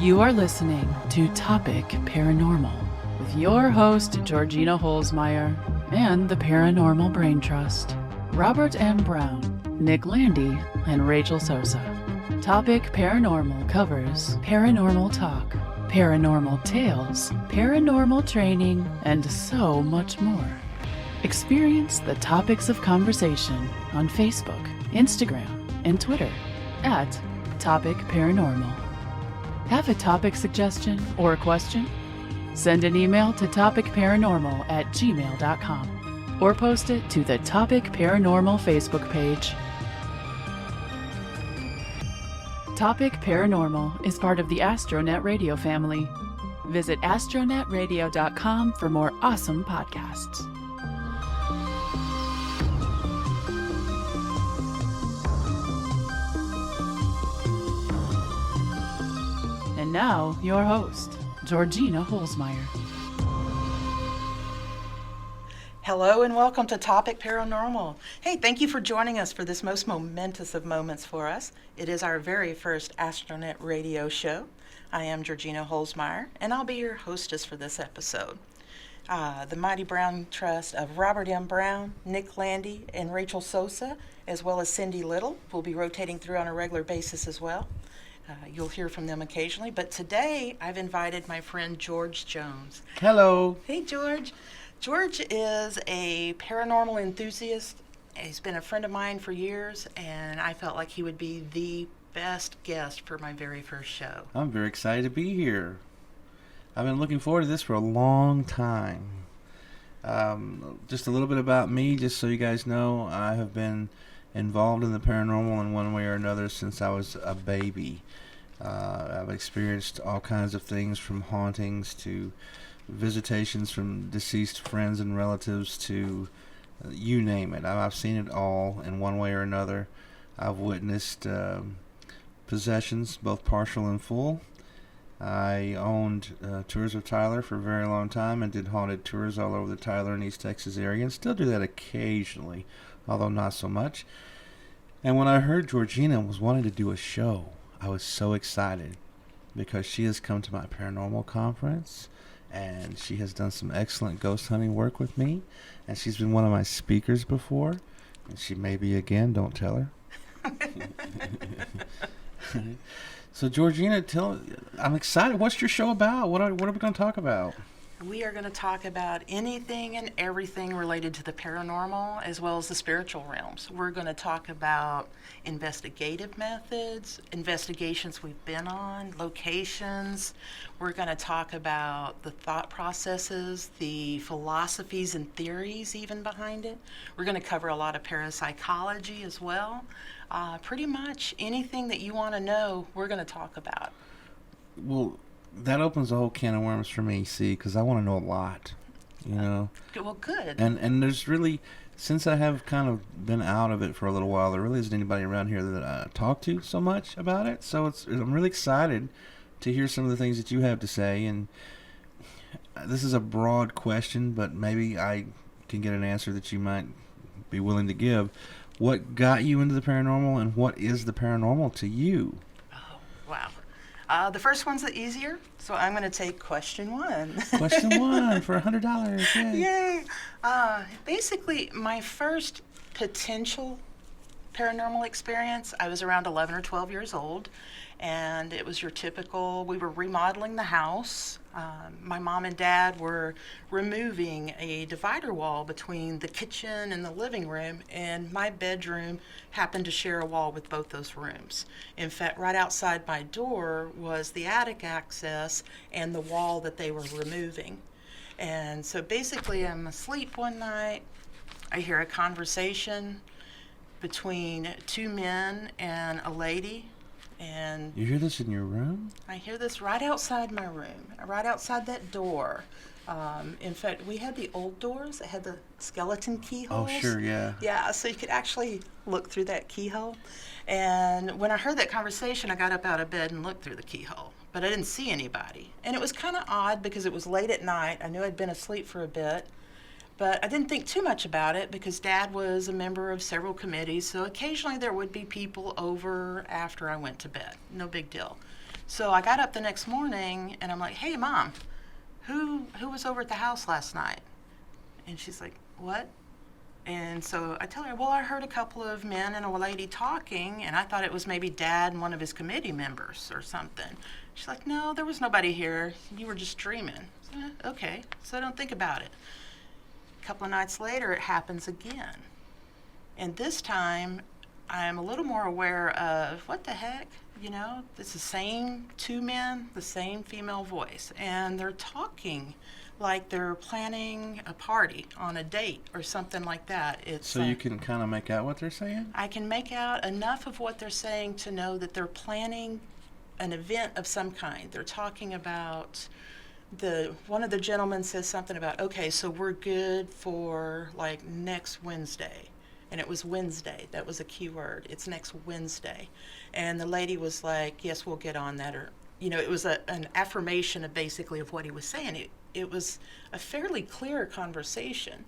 You are listening to Topic Paranormal with your host, Georgina Holzmeyer, and the Paranormal Brain Trust, Robert M. Brown, Nick Landy, and Rachel Sosa. Topic Paranormal covers Paranormal Talk, Paranormal Tales, Paranormal Training, and so much more. Experience the topics of conversation on Facebook, Instagram, and Twitter at Topic Paranormal. Have a topic suggestion or a question? Send an email to topicparanormal@gmail.com or post it to the Topic Paranormal Facebook page. Topic Paranormal is part of the Astronet Radio family. Visit astronetradio.com for more awesome podcasts. And now, your host, Georgina Holzmeyer. Hello and welcome to Topic Paranormal. Hey, thank you for joining us for this most momentous of moments for us. It is our very first Astronet Radio show. I am Georgina Holzmeyer, and I'll be your hostess for this episode. The Mighty Brown Trust of Robert M. Brown, Nick Landy, and Rachel Sosa, as well as Cindy Little, will be rotating through on a regular basis as well. You'll hear from them occasionally, but today I've invited my friend George Jones. Hello. Hey, George. George is a paranormal enthusiast. He's been a friend of mine for years, and I felt like he would be the best guest for my very first show. I'm very excited to be here. I've been looking forward to this for a long time. Just a little bit about me, just so you guys know, I have been involved in the paranormal in one way or another since I was a baby. I've experienced all kinds of things, from hauntings to visitations from deceased friends and relatives to you name it. I've seen it all in one way or another. I've witnessed possessions, both partial and full. I owned Tours of Tyler for a very long time and did haunted tours all over the Tyler and East Texas area, and still do that occasionally, although not so much. And when I heard Georgina was wanting to do a show, I was so excited because she has come to my paranormal conference and she has done some excellent ghost hunting work with me, and she's been one of my speakers before, and she may be again, don't tell her. So Georgina, I'm excited. What's your show about? What are we going to talk about? We are going to talk about anything and everything related to the paranormal as well as the spiritual realms. We're going to talk about investigative methods, investigations we've been on, locations. We're going to talk about the thought processes, the philosophies and theories even behind it. We're going to cover a lot of parapsychology as well. Pretty much anything that you want to know, we're going to talk about. Well, that opens a whole can of worms for me, see, because I want to know a lot, you know. Well, good. And there's really, since I have kind of been out of it for a little while, there really isn't anybody around here that I talk to so much about it. So I'm really excited to hear some of the things that you have to say. And this is a broad question, but maybe I can get an answer that you might be willing to give. What got you into the paranormal, and what is the paranormal to you? Oh, wow. The first one's the easier, so I'm going to take question one. Question one for $100. Yay. Yay. Basically, my first potential paranormal experience, I was around 11 or 12 years old, and it was your typical, we were remodeling the house. My mom and dad were removing a divider wall between the kitchen and the living room, and my bedroom happened to share a wall with both those rooms. In fact, right outside my door was the attic access and the wall that they were removing. And so basically I'm asleep one night, I hear a conversation between two men and a lady. And you hear this in your room? I hear this right outside my room, right outside that door. In fact, we had the old doors that had the skeleton keyholes. Oh, sure, yeah. Yeah, so you could actually look through that keyhole. And when I heard that conversation, I got up out of bed and looked through the keyhole. But I didn't see anybody. And it was kind of odd because it was late at night. I knew I'd been asleep for a bit. But I didn't think too much about it because Dad was a member of several committees, so occasionally there would be people over after I went to bed. No big deal. So I got up the next morning and I'm like, hey, Mom, who was over at the house last night? And she's like, what? And so I tell her, well, I heard a couple of men and a lady talking, and I thought it was maybe Dad and one of his committee members or something. She's like, no, there was nobody here. You were just dreaming. So, okay, so I don't think about it. A couple of nights later, it happens again. And this time, I'm a little more aware of, what the heck? You know, it's the same two men, the same female voice, and they're talking like they're planning a party on a date or something like that. So you can kind of make out what they're saying? I can make out enough of what they're saying to know that they're planning an event of some kind. They're talking about one of the gentlemen says something about, okay, so we're good for like next Wednesday. And it was Wednesday. That was a key word. It's next Wednesday. And the lady was like, yes, we'll get on that. Or, you know, it was an affirmation of basically of what he was saying. It was a fairly clear conversation.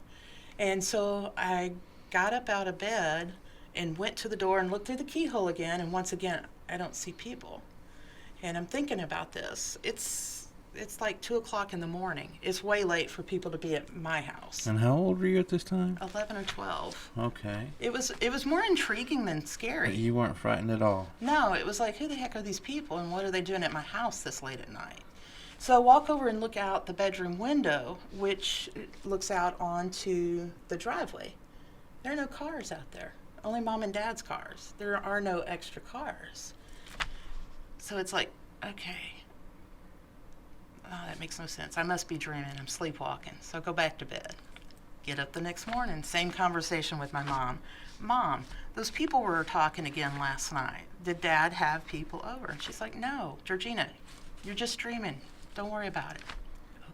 And so I got up out of bed and went to the door and looked through the keyhole again. And once again, I don't see people. And I'm thinking about this. It's like 2 o'clock in the morning. It's way late for people to be at my house. And how old were you at this time? 11 or 12. Okay. It was more intriguing than scary. But you weren't frightened at all? No, it was like, who the heck are these people and what are they doing at my house this late at night? So I walk over and look out the bedroom window, which looks out onto the driveway. There are no cars out there, only Mom and Dad's cars. There are no extra cars. So it's like, okay, oh, that makes no sense. I must be dreaming. I'm sleepwalking. So I go back to bed. Get up the next morning, same conversation with my mom. Mom, those people were talking again last night. Did Dad have people over? And she's like, no, Georgina, you're just dreaming. Don't worry about it.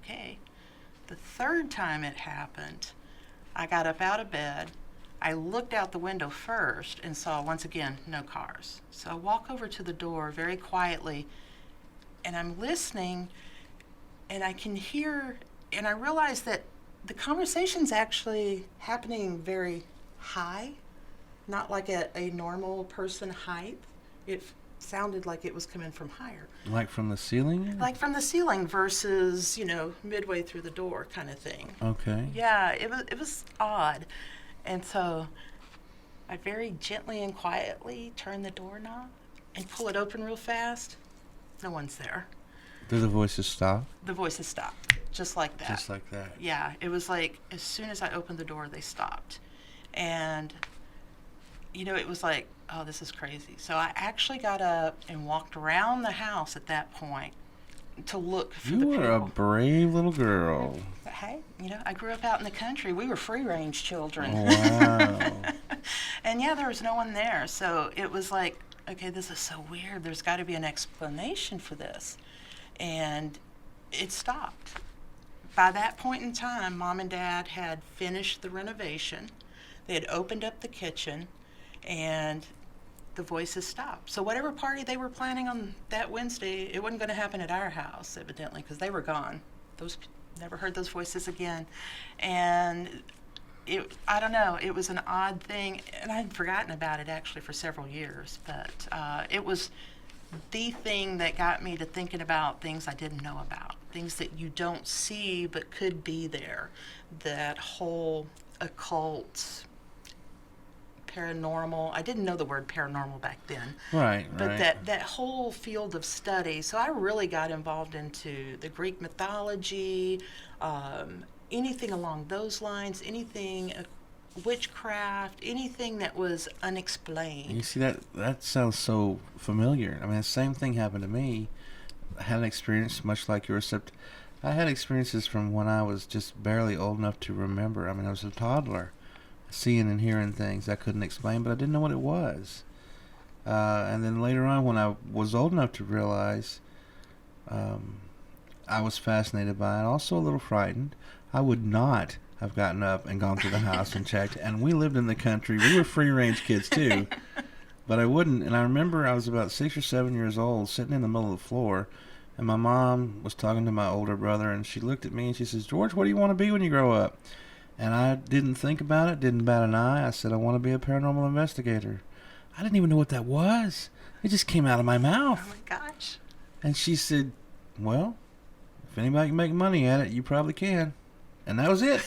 Okay. The third time it happened, I got up out of bed. I looked out the window first and saw, once again, no cars. So I walk over to the door very quietly, and I'm listening, and I can hear, and I realize that the conversation's actually happening very high, not like a normal person height. It sounded like it was coming from higher. Like from the ceiling? Like from the ceiling versus, midway through the door kind of thing. Okay. Yeah, it was odd. And so I very gently and quietly turn the doorknob and pull it open real fast. No one's there. Did the voices stop? The voices stopped, just like that. Just like that. Yeah, it was like as soon as I opened the door, they stopped. And, it was like, oh, this is crazy. So I actually got up and walked around the house at that point to look for the people. You were a brave little girl. Hey, I grew up out in the country. We were free-range children. Oh, wow. And yeah, there was no one there. So it was like, okay, this is so weird. There's got to be an explanation for this. And it stopped. By that point in time, Mom and Dad had finished the renovation. They had opened up the kitchen, and the voices stopped. So whatever party they were planning on that Wednesday, it wasn't going to happen at our house, evidently, because they were gone. Never heard those voices again. And I don't know, it was an odd thing, and I had forgotten about it actually for several years, but it was the thing that got me to thinking about things I didn't know about, things that you don't see but could be there. That whole occult, paranormal, I didn't know the word paranormal back then. Right. But that whole field of study, so I really got involved into the Greek mythology, anything along those lines, anything witchcraft, anything that was unexplained. You see, that sounds so familiar. I mean, the same thing happened to me. I had an experience much like yours, except I had experiences from when I was just barely old enough to remember. I mean, I was a toddler, seeing and hearing things I couldn't explain, but I didn't know what it was. And then later on, when I was old enough to realize, I was fascinated by it, also a little frightened. I would not have gotten up and gone to the house and checked. And we lived in the country. We were free-range kids, too. But I wouldn't. And I remember I was about 6 or 7 years old, sitting in the middle of the floor, and my mom was talking to my older brother, and she looked at me and she says, "George, what do you want to be when you grow up?" And I didn't think about it, didn't bat an eye. I said, "I want to be a paranormal investigator." I didn't even know what that was. It just came out of my mouth. Oh my gosh. And she said, well, if anybody can make money at it, you probably can. And that was it.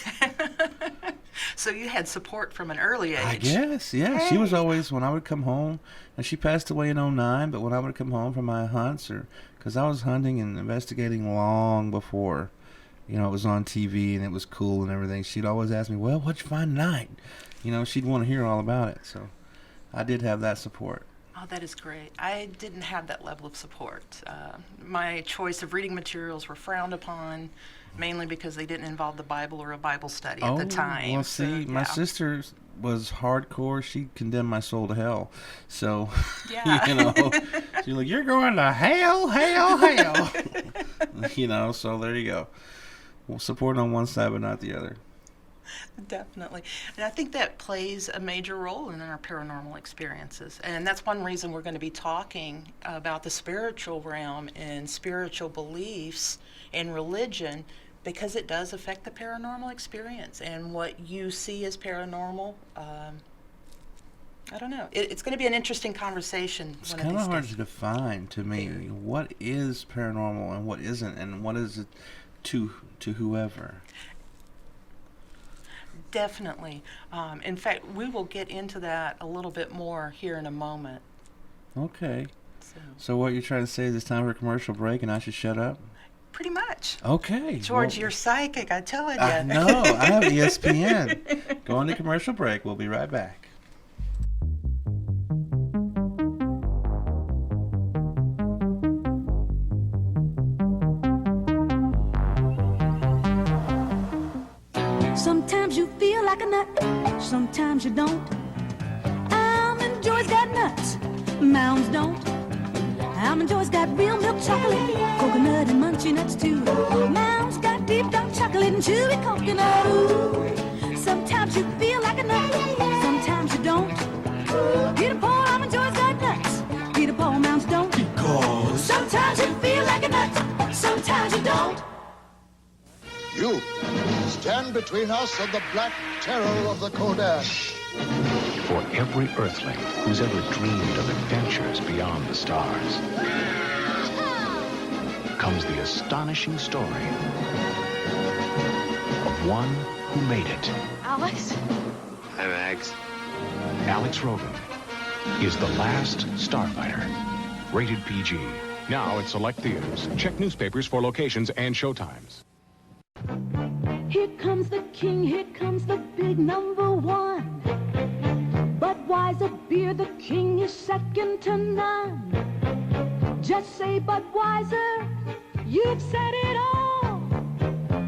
So you had support from an early age. I guess, yeah. Hey. She was always, when I would come home, and she passed away in '09, but when I would come home from my hunts, because I was hunting and investigating long before, it was on TV and it was cool and everything, she'd always ask me, well, what'd you find tonight? She'd want to hear all about it. So I did have that support. Oh, that is great. I didn't have that level of support. My choice of reading materials were frowned upon, mainly because they didn't involve the Bible or a Bible study at the time. Well, see, my sister was hardcore. She condemned my soul to hell. So, yeah. She's like, you're going to hell, hell, hell. So there you go. We'll support on one side, but not the other. Definitely. And I think that plays a major role in our paranormal experiences. And that's one reason we're going to be talking about the spiritual realm and spiritual beliefs and religion, because it does affect the paranormal experience. And what you see as paranormal, I don't know. It's going to be an interesting conversation. It's kind of hard to define to me. What is paranormal and what isn't, and what is it to whoever? Definitely. In fact, we will get into that a little bit more here in a moment. Okay. So what you're trying to say is it's time for a commercial break and I should shut up? Pretty much. Okay. George, you're psychic, I tell you. No, I have ESPN. Going to commercial break. We'll be right back. Sometimes you feel like a nut, sometimes you don't. Almond Joy's got nuts, Mounds don't. Almond Joy's got real milk chocolate, coconut and munchy nuts too. Mounds got deep dark chocolate and chewy coconut. Ooh. Sometimes you feel like a nut, sometimes you don't. Peter Paul, Almond Joy's got nuts, Peter Paul, Mounds don't. Because sometimes you feel like a nut, sometimes you don't. You stand between us and the black terror of the Kodash. For every Earthling who's ever dreamed of adventures beyond the stars comes the astonishing story of one who made it. Alex? Hi, Max. Alex Rogan is the last starfighter. Rated PG. Now at select theaters. Check newspapers for locations and showtimes. Here comes the king, here comes the big number one. Budweiser beer, the king is second to none. Just say Budweiser, you've said it all.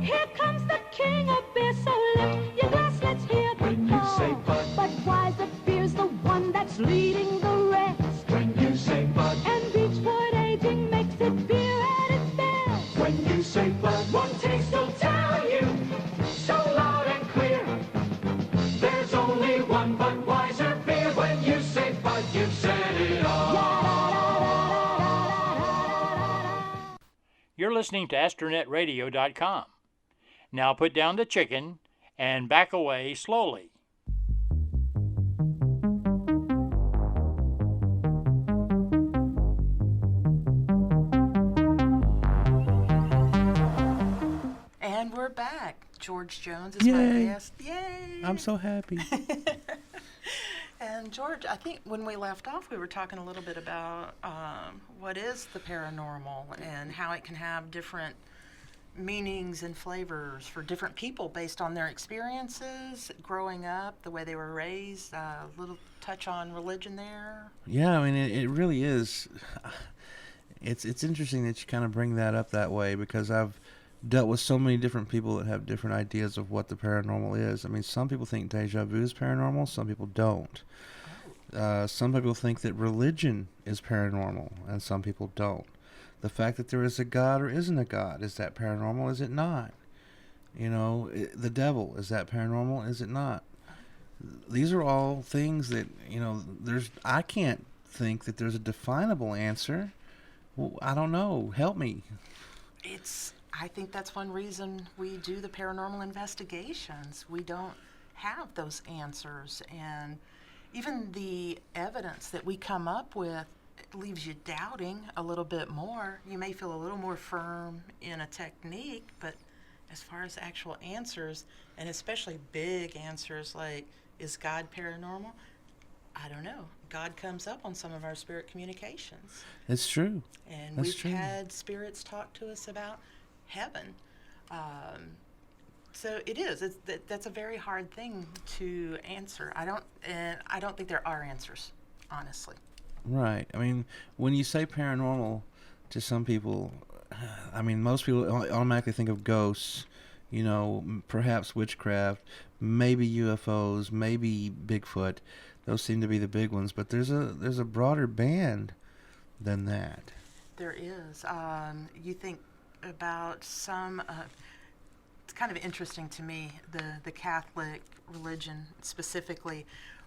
Here comes the king of beer, so lift your glass, let's hear the when call. You say Bud, Budweiser beer's the one that's leading the rest. when you say Bud, And Beechwood aging makes it beer at its best. when you say Bud, one taste will tell you so loud and clear. There's only one Budweiser beer. When you say Bud, you've said it all. You're listening to AstronetRadio.com. Now put down the chicken and back away slowly. And we're back. George Jones is Yay. my guest. Yay! I'm so happy. And George, I think when we left off, we were talking a little bit about what is the paranormal and how it can have different meanings and flavors for different people based on their experiences growing up, the way they were raised, a little touch on religion there. Yeah, I mean, it really is. It's interesting that you kind of bring that up that way, because I've dealt with so many different people that have different ideas of what the paranormal is. I mean, some people think deja vu is paranormal, some people don't. Some people think that religion is paranormal, and some people don't. The fact that there is a God or isn't a God, is that paranormal? Is it not? The devil, is that paranormal? Is it not? These are all things that, I can't think that there's a definable answer. Well, I don't know. Help me. I think that's one reason we do the paranormal investigations. We don't have those answers, and even the evidence that we come up with it leaves you doubting a little bit more. You may feel a little more firm in a technique, but as far as actual answers, and especially big answers like, is God paranormal? I don't know. God comes up on some of our spirit communications. It's true. And That's we've true. had spirits talk to us about heaven. So it is. That's a very hard thing to answer. I don't think there are answers, honestly. Right. I mean, when you say paranormal to some people, I mean, most people automatically think of ghosts, perhaps witchcraft, maybe UFOs, maybe Bigfoot. Those seem to be the big ones, but there's a broader band than that. There is. You think about some. It's kind of interesting to me, the Catholic religion specifically,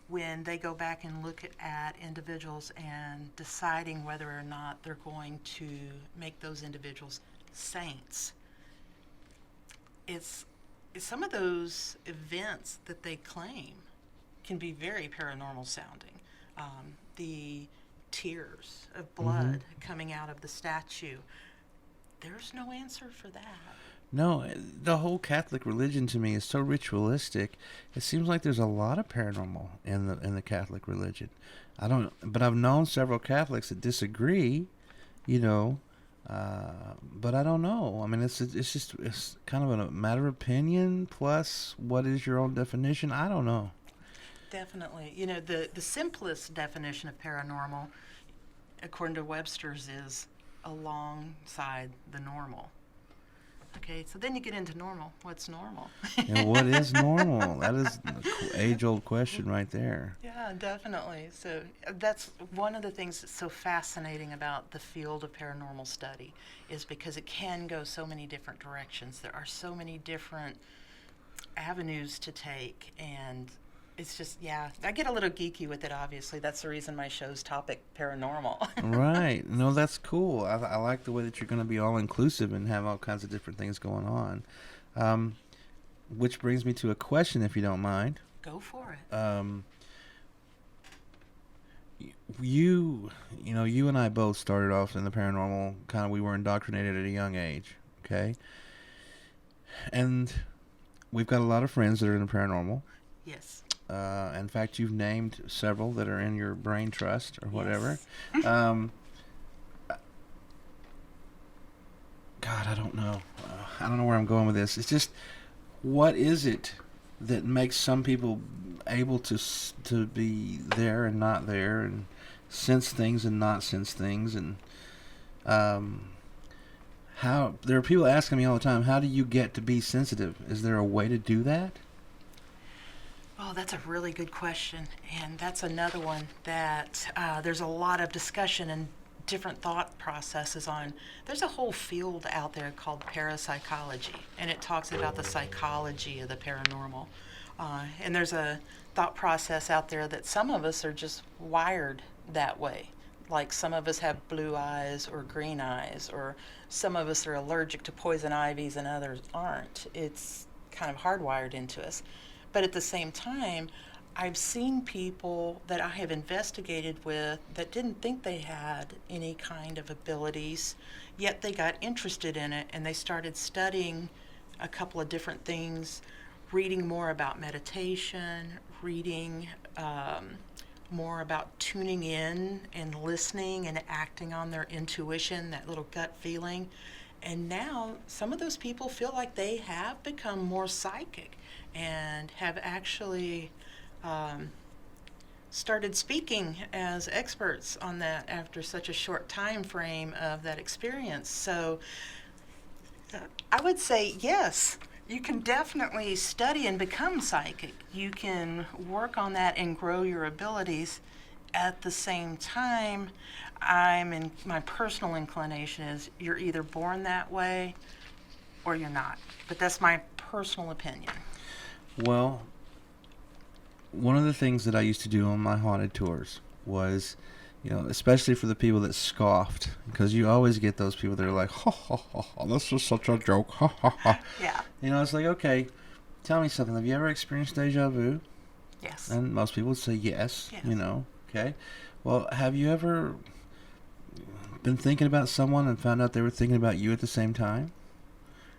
when they go back and look at individuals and deciding whether or not they're going to make those individuals saints. It's some of those events that they claim can be very paranormal sounding. The tears of blood coming out of the statue. There's no answer for that. No, the whole Catholic religion to me is so ritualistic. It seems like there's a lot of paranormal in the Catholic religion. But I've known several Catholics that disagree, but I don't know. I mean, it's kind of a matter of opinion. Plus, what is your own definition? I don't know. Definitely. The simplest definition of paranormal, according to Webster's, is alongside the normal. Okay, so then you get into normal. What's normal? And what is normal? That is an age-old question right there. Yeah, definitely. So that's one of the things that's so fascinating about the field of paranormal study, is because it can go so many different directions. There are so many different avenues to take, and it's just, I get a little geeky with it, obviously. That's the reason my show's topic, paranormal. Right. No, that's cool. I like the way that you're going to be all-inclusive and have all kinds of different things going on. Which brings me to a question, if you don't mind. Go for it. You and I both started off in the paranormal, we were indoctrinated at a young age, okay? And we've got a lot of friends that are in the paranormal. Yes. In fact, you've named several that are in your brain trust or whatever. Yes. God, I don't know. I don't know where I'm going with this. It's just, what is it that makes some people able to be there and not there, and sense things and not sense things, and how there are people asking me all the time, how do you get to be sensitive? Is there a way to do that? Oh, that's a really good question, and that's another one that there's a lot of discussion and different thought processes on. There's a whole field out there called parapsychology, and it talks about the psychology of the paranormal. And there's a thought process out there that some of us are just wired that way. Like some of us have blue eyes or green eyes, or some of us are allergic to poison ivies and others aren't. It's kind of hardwired into us. But at the same time, I've seen people that I have investigated with that didn't think they had any kind of abilities, yet they got interested in it and they started studying a couple of different things, reading more about meditation, reading more about tuning in and listening and acting on their intuition, that little gut feeling. And now some of those people feel like they have become more psychic and have actually started speaking as experts on that after such a short time frame of that experience. So I would say yes, you can definitely study and become psychic. You can work on that and grow your abilities. At the same time, my personal inclination is you're either born that way or you're not. But that's my personal opinion. Well, one of the things that I used to do on my haunted tours was, especially for the people that scoffed, because you always get those people that are like, ha, ha, ha, ha, this is such a joke, ha, ha, ha. Yeah. It's like, okay, tell me something. Have you ever experienced deja vu? Yes. And most people would say yes, Yes. Okay. Well, have you ever been thinking about someone and found out they were thinking about you at the same time?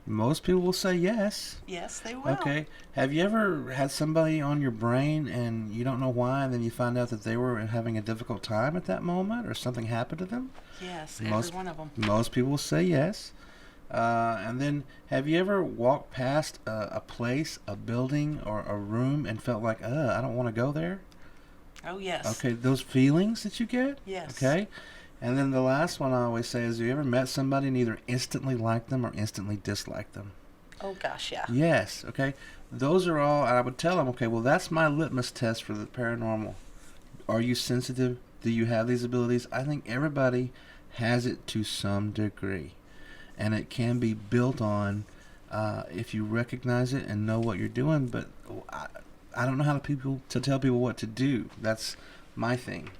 Most people will say yes. Yes, they will. Okay. Have you ever had somebody on your brain and you don't know why, and then you find out that they were having a difficult time at that moment, or something happened to them? Yes, Most, every one of them. Most people will say yes. And then, have you ever walked past a place, a building, or a room and felt like, I don't want to go there? Oh, yes. Okay, those feelings that you get? Yes. Okay. And then the last one I always say is, have you ever met somebody and either instantly liked them or instantly disliked them? Oh, gosh, yeah. Yes, okay. Those are all, I would tell them, okay, well, that's my litmus test for the paranormal. Are you sensitive? Do you have these abilities? I think everybody has it to some degree. And it can be built on if you recognize it and know what you're doing, but I don't know how to tell people what to do. That's my thing.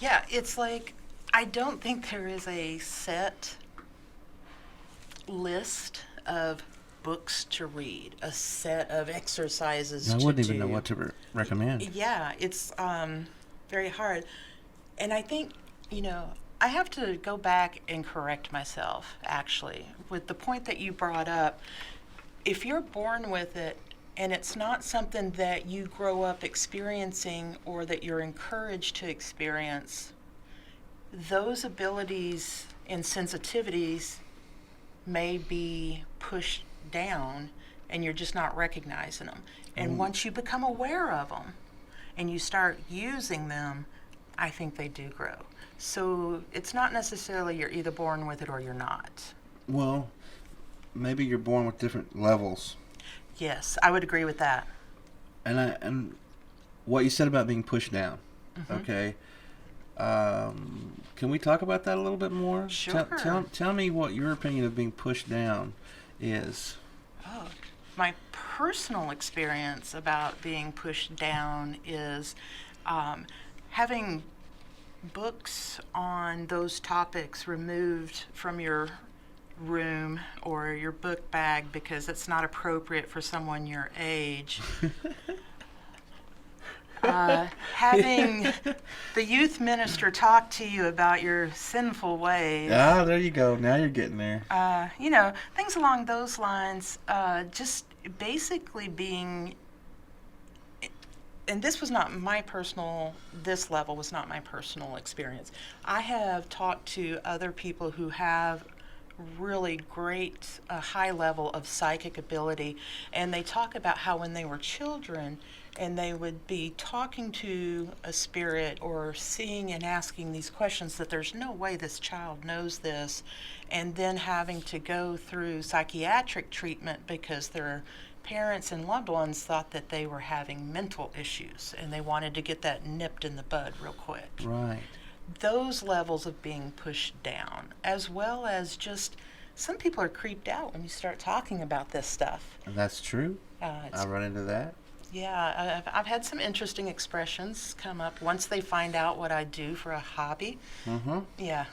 Yeah, it's like, I don't think there is a set list of books to read, a set of exercises to do. I wouldn't even know what to recommend. Yeah, it's very hard. And I think, I have to go back and correct myself, actually, with the point that you brought up. If you're born with it and it's not something that you grow up experiencing or that you're encouraged to experience, those abilities and sensitivities may be pushed down and you're just not recognizing them. And once you become aware of them and you start using them, I think they do grow. So it's not necessarily you're either born with it or you're not. Well, maybe you're born with different levels. Yes, I would agree with that. And what you said about being pushed down, okay? Can we talk about that a little bit more? Sure. Tell me what your opinion of being pushed down is. Oh, my personal experience about being pushed down is having books on those topics removed from your room or your book bag because it's not appropriate for someone your age. Having the youth minister talk to you about your sinful ways. Ah, there you go. Now you're getting there. Things along those lines. Just basically being, and this was not my personal, this level was not my personal experience. I have talked to other people who have really great high level of psychic ability, and they talk about how when they were children and they would be talking to a spirit or seeing and asking these questions, that there's no way this child knows this, and then having to go through psychiatric treatment because their parents and loved ones thought that they were having mental issues and they wanted to get that nipped in the bud real quick. Right. Those levels of being pushed down, as well as just some people are creeped out when you start talking about this stuff. That's true. I run into that. Yeah, I've had some interesting expressions come up once they find out what I do for a hobby. Yeah.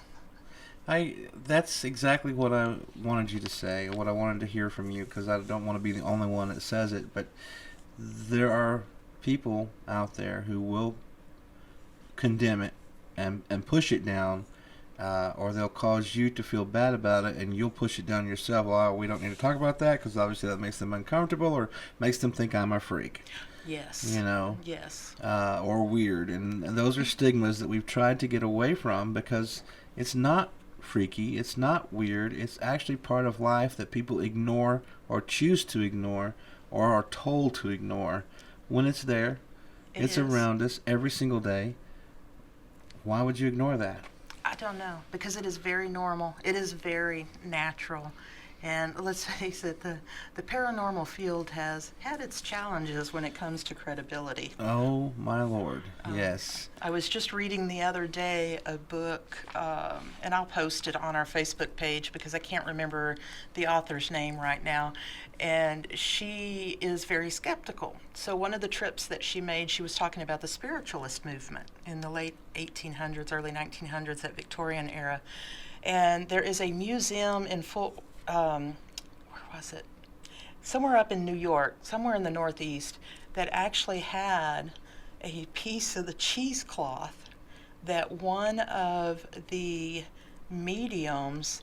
That's exactly what I wanted you to say, what I wanted to hear from you, because I don't want to be the only one that says it, but there are people out there who will condemn it and push it down, or they'll cause you to feel bad about it, and you'll push it down yourself. Well, we don't need to talk about that because obviously that makes them uncomfortable or makes them think I'm a freak. Yes. Yes. Or weird. And those are stigmas that we've tried to get away from because it's not freaky, it's not weird, it's actually part of life that people ignore or choose to ignore or are told to ignore. When it's there, it's around us every single day. Why would you ignore that? I don't know, because it is very normal. It is very natural. And let's face it, the paranormal field has had its challenges when it comes to credibility. Oh, my Lord. Yes. I was just reading the other day a book, and I'll post it on our Facebook page because I can't remember the author's name right now. And she is very skeptical. So one of the trips that she made, she was talking about the spiritualist movement in the late 1800s, early 1900s, that Victorian era. And there is a museum in where was it? Somewhere up in New York, somewhere in the Northeast, that actually had a piece of the cheesecloth that one of the mediums,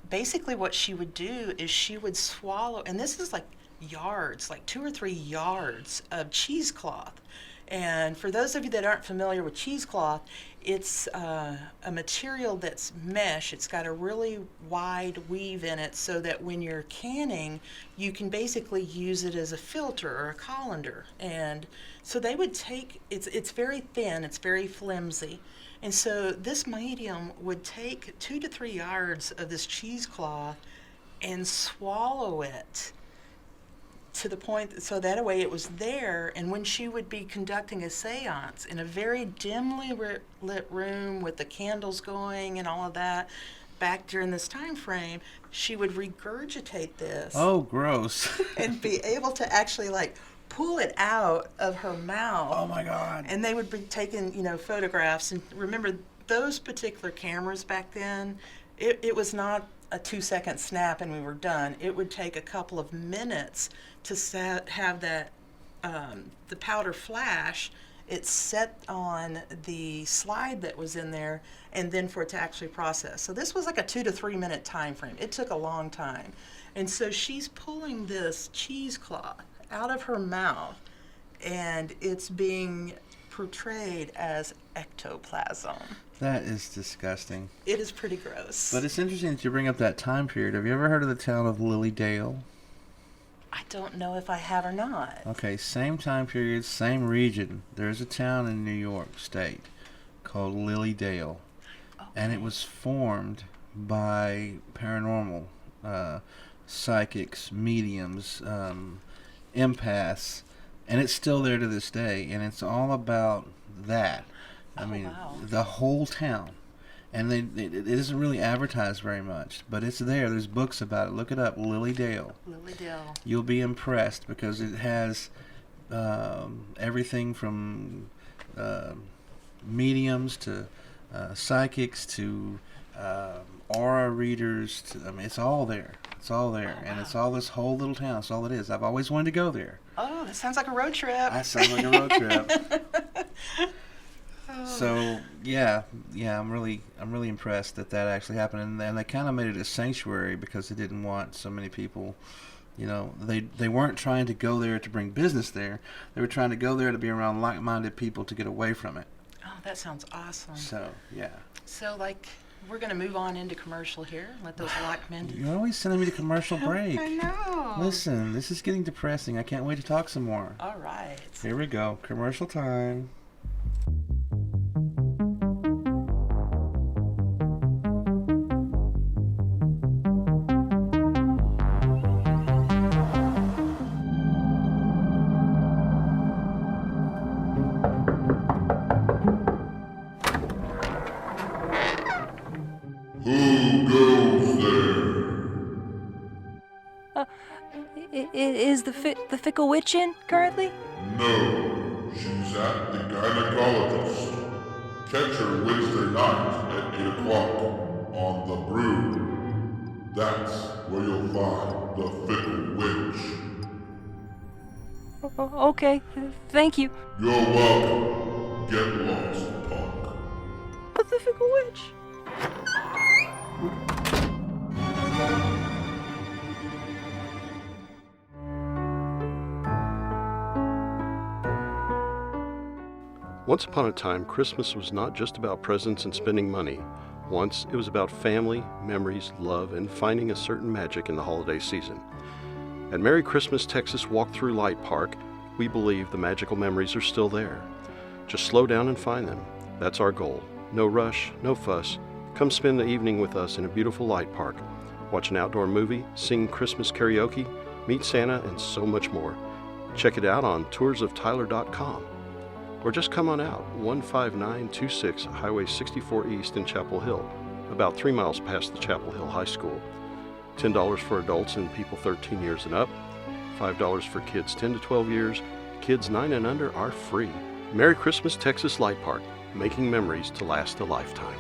basically what she would do is she would swallow, and this is like yards, like 2 or 3 yards of cheesecloth. And for those of you that aren't familiar with cheesecloth, it's a material that's mesh. It's got a really wide weave in it so that when you're canning, you can basically use it as a filter or a colander. And so they would take, it's very thin, it's very flimsy. And so this medium would take 2 to 3 yards of this cheesecloth and swallow it to the point, so that way it was there, and when she would be conducting a seance in a very dimly lit room with the candles going and all of that, back during this time frame, she would regurgitate this. Oh, gross. And be able to actually like pull it out of her mouth. Oh my God. And they would be taking, photographs. And remember, those particular cameras back then, it was not a 2-second snap and we were done. It would take a couple of minutes to have that, the powder flash. It's set on the slide that was in there, and then for it to actually process. So this was like a 2 to 3 minute time frame. It took a long time. And so she's pulling this cheesecloth out of her mouth, and it's being portrayed as ectoplasm. That is disgusting. It is pretty gross. But it's interesting that you bring up that time period. Have you ever heard of the town of Lilydale? I don't know if I have or not. Okay, same time period, same region. There's a town in New York State called Lilydale. Okay. And it was formed by paranormal psychics, mediums, empaths, and it's still there to this day. And it's all about that. I mean, wow. The whole town. And it isn't really advertised very much, but it's there. There's books about it. Look it up, Lilydale. Lilydale. You'll be impressed because it has everything from mediums to psychics to aura readers. It's all there. It's all there. Oh, and wow. it's all this whole little town. That's all it is. I've always wanted to go there. Oh, that sounds like a road trip. That sounds like a road trip. So I'm really impressed that actually happened, and they kind of made it a sanctuary because they didn't want so many people. They weren't trying to go there to bring business there. They were trying to go there to be around like-minded people to get away from it. Oh, that sounds awesome. So yeah. So we're going to move on into commercial here. Let those like-minded. You're always sending me to commercial break. I know. Listen, this is getting depressing. I can't wait to talk some more. All right. Here we go. Commercial time. Is the fickle witch in currently? No, she's at the gynecologist. Catch her Wednesday night at 8 o'clock on The Brood. That's where you'll find the fickle witch. Okay, thank you. You're welcome. Get lost, punk. But the fickle witch. Once upon a time, Christmas was not just about presents and spending money. Once, it was about family, memories, love, and finding a certain magic in the holiday season. At Merry Christmas Texas Walk-Through Light Park, we believe the magical memories are still there. Just slow down and find them. That's our goal. No rush, no fuss. Come spend the evening with us in a beautiful light park. Watch an outdoor movie, sing Christmas karaoke, meet Santa, and so much more. Check it out on toursoftyler.com. Or just come on out, 15926 Highway 64 East in Chapel Hill, about 3 miles past the Chapel Hill High School. $10 for adults and people 13 years and up, $5 for kids 10 to 12 years, kids 9 and under are free. Merry Christmas, Texas Light Park, making memories to last a lifetime.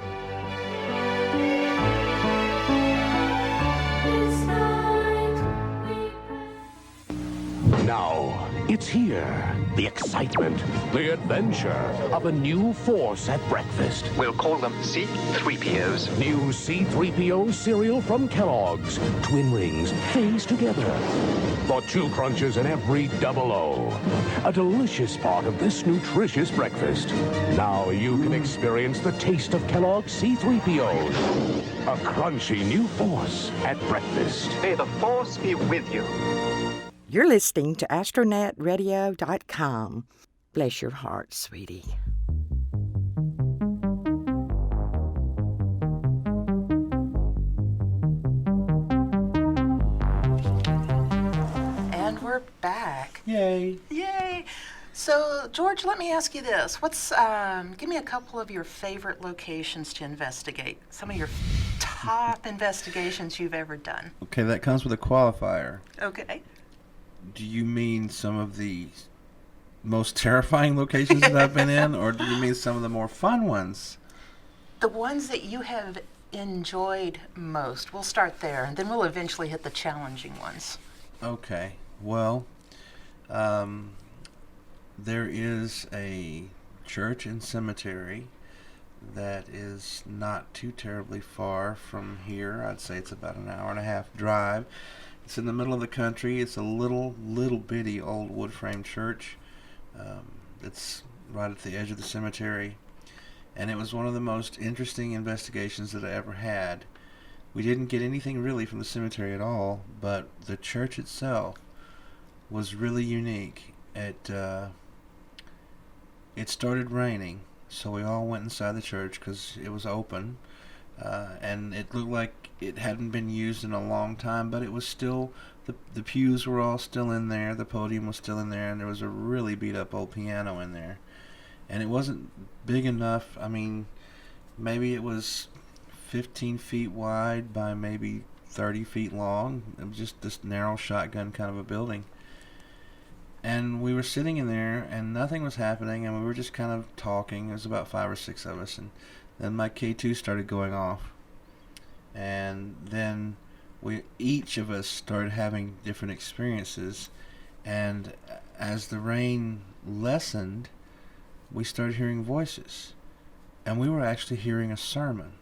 Now, It's here. The excitement, the adventure of a new force at breakfast. We'll call them C-3POs. New C-3PO cereal from Kellogg's. Twin rings, phase together. For 2 crunches in every 00. A delicious part of this nutritious breakfast. Now you can experience the taste of Kellogg's C-3POs. A crunchy new force at breakfast. May the force be with you. You're listening to astronetradio.com. Bless your heart, sweetie. And we're back. Yay. Yay. So, George, let me ask you this. Give me a couple of your favorite locations to investigate. Some of your top investigations you've ever done. Okay, that comes with a qualifier. Okay. Do you mean some of the most terrifying locations that I've been in, or do you mean some of the more fun ones? The ones that you have enjoyed most. We'll start there, and then we'll eventually hit the challenging ones. Okay. Well, there is a church and cemetery that is not too terribly far from here. I'd say it's about an hour and a half drive. It's in the middle of the country. It's a little bitty old wood frame church. It's right at the edge of the cemetery. And it was one of the most interesting investigations that I ever had. We didn't get anything really from the cemetery at all, but the church itself was really unique. It started raining, so we all went inside the church because it was open. And it looked like it hadn't been used in a long time, but it was still, the pews were all still in there, the podium was still in there, and there was a really beat up old piano in there. And it wasn't big enough. I mean, maybe it was 15 feet wide by maybe 30 feet long. It was just this narrow shotgun kind of a building. And we were sitting in there, and nothing was happening, and we were just kind of talking. There was about 5 or 6 of us, and then my K2 started going off. And then each of us started having different experiences. And as the rain lessened, we started hearing voices. And we were actually hearing a sermon.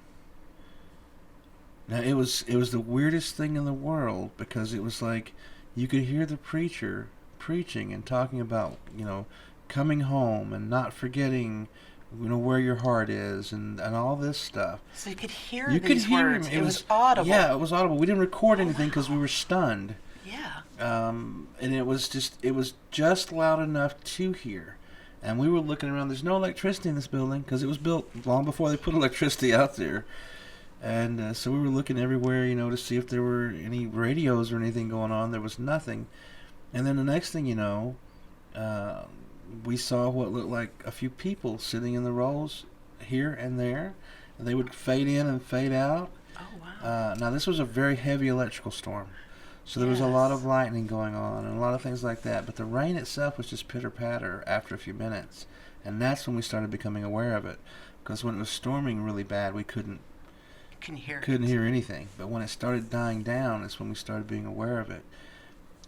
Now, it was the weirdest thing in the world, because it was like you could hear the preacher preaching and talking about, coming home and not forgetting, where your heart is and all this stuff. So you could hear these words. Him. It was audible. Yeah, it was audible. We didn't record anything because we were stunned. Yeah. And it was just loud enough to hear. And we were looking around. There's no electricity in this building because it was built long before they put electricity out there. And so we were looking everywhere, to see if there were any radios or anything going on. There was nothing. And then the next thing you know, we saw what looked like a few people sitting in the rows here and there. And they would fade in and fade out. Oh, wow. Now, this was a very heavy electrical storm. So there was a lot of lightning going on and a lot of things like that. But the rain itself was just pitter-patter after a few minutes. And that's when we started becoming aware of it. Because when it was storming really bad, we couldn't hear anything. But when it started dying down, is when we started being aware of it.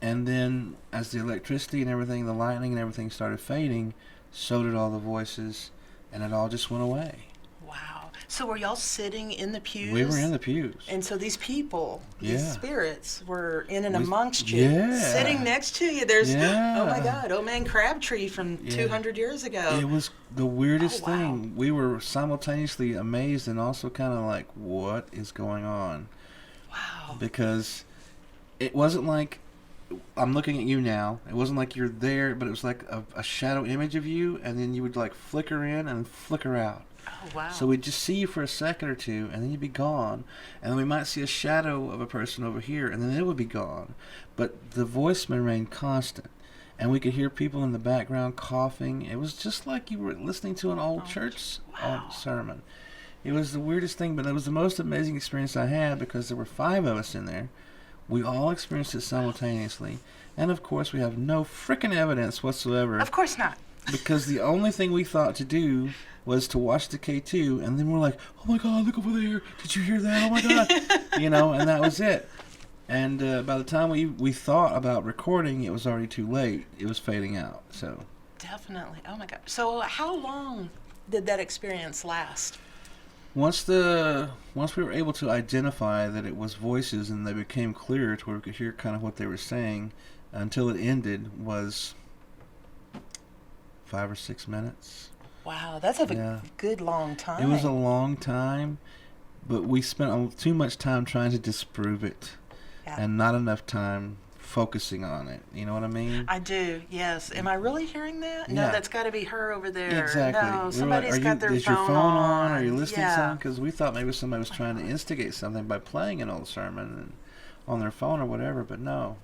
And then as the electricity and everything, the lightning and everything started fading, so did all the voices, and it all just went away. Wow. So were y'all sitting in the pews? We were in the pews. And so these people, these spirits, were in and amongst you, sitting next to you. There's, oh my God, Old Man Crabtree from 200 years ago. It was the weirdest thing. We were simultaneously amazed and also kind of like, what is going on? Wow. Because it wasn't like, I'm looking at you now. It wasn't like you're there, but it was like a shadow image of you, and then you would like flicker in and flicker out. Oh, wow. So we'd just see you for a second or two, and then you'd be gone. And then we might see a shadow of a person over here, and then it would be gone. But the voice remained constant. And we could hear people in the background coughing. It was just like you were listening to an old church sermon. It was the weirdest thing, but it was the most amazing experience I had because there were 5 of us in there. We all experienced it simultaneously. And, of course, we have no frickin' evidence whatsoever. Of course not. Because the only thing we thought to do was to watch the K2, and then we're like, oh, my God, look over there. Did you hear that? Oh, my God. And that was it. And by the time we thought about recording, it was already too late. It was fading out. So Definitely. Oh my God. So how long did that experience last? once we were able to identify that it was voices and they became clearer to where we could hear kind of what they were saying, until it ended was 5 or 6 minutes. Wow, that's a good long time. It was a long time, but we spent too much time trying to disprove it, and not enough time focusing on it. You know what I mean? I do, yes. Am I really hearing that? No, Yeah. that's got to be her over there. Exactly. No, somebody's got their is phone your phone on? Are you on. listening to Yeah. something? Because we thought maybe somebody was trying to instigate something by playing an old sermon and on their phone or whatever, but no.